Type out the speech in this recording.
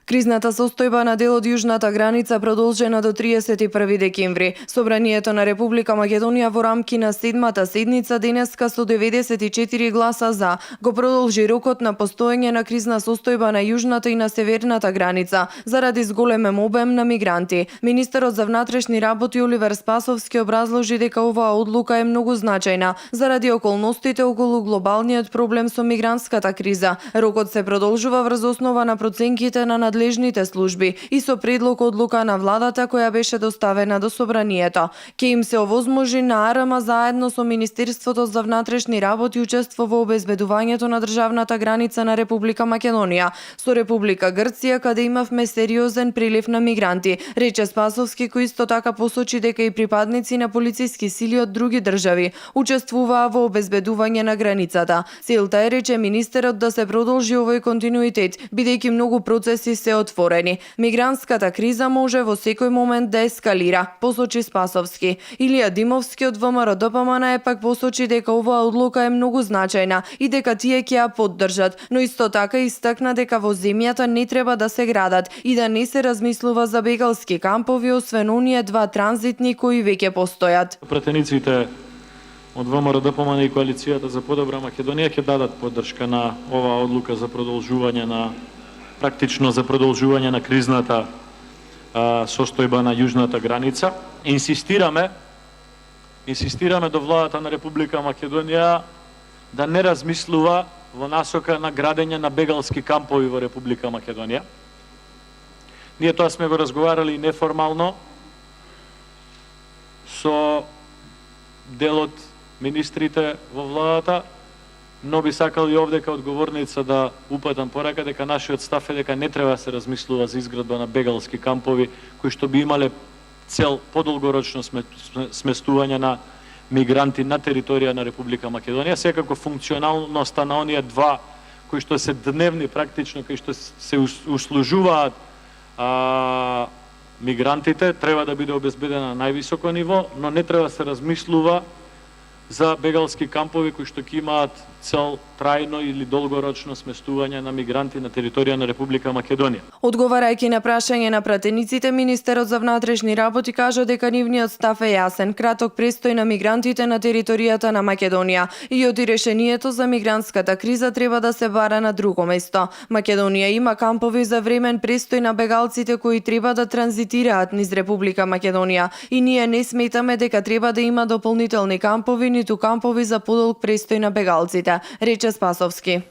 Кризната состојба на дел од јужната граница продолжена до 31 декември. Собранието на Република Македонија во рамки на седмата седница денеска со 94 гласа за го продолжи рокот на постоење на кризна состојба на јужната и на северната граница заради зголемен обем на мигранти. Министерот за внатрешни работи Оливер Спасовски образложи дека оваа одлука е многу значајна заради околностите околу глобалниот проблем со мигрантската криза. Рокот се продолжува врз основа на проценките на надлежните служби и со предлог одлука на владата која беше доставена до собранието. Ке им се овозможи на АРМ заедно со Министерството за внатрешни работи учество во обезбедувањето на државната граница на Република Македонија со Република Грција, каде имавме сериозен прилив на мигранти, рече Спасовски, кој исто така посочи дека и припадници на полициски сили од други држави учествуваа во обезбедување на границата. Целта е, рече министерот, да се продолжи овој континуитет, бидејќи многу процеси се отворени. Мигрантската криза може во секој момент да ескалира, посочи Спасовски. Илија Димовски од ВМРО ДПМН пак посочи дека оваа одлука е многу значајна и дека тие ќе ја поддржат, но исто така истакна дека во земјата не треба да се градат и да не се размислува за бегалски кампови освен оние два транзитни кои веќе постојат. Пратениците од ВМРО ДПМН и Коалицијата за подобра Македонија ќе дадат поддршка на оваа одлука за продолжување на кризната состојба на јужната граница. Инсистираме до владата на Република Македонија да не размислува во насока на градење на бегалски кампови во Република Македонија. Ние тоа сме го разговарали неформално со дел од министрите во владата, но би сакал и овде кај одговорница да упатам порака дека нашиот став е дека не треба да се размислува за изградба на бегалски кампови кои што би имале цел подолгорочно сместување на мигранти на територија на Република Македонија. Секако функционалноста на оние два кои што се дневни практично, кои што се услужуваат мигрантите, треба да биде обезбедена на највисоко ниво, но не треба да се размислува за бегалски кампови кои што ќе имаат цел трајно или долгорочно сместување на мигранти на територија на Република Македонија. Одговарајќи на прашање на пратениците, министерот за внатрешни работи кажа дека нивниот став е јасен: краток престој на мигрантите на територијата на Македонија и оди решението за мигрантската криза треба да се бара на друго место. Македонија има кампови за времен престој на бегалците кои треба да транзитираат низ Република Македонија и ние не сметаме дека треба да има дополнителни кампови ниту кампови за подолг престој на бегалците, рече Спасовски.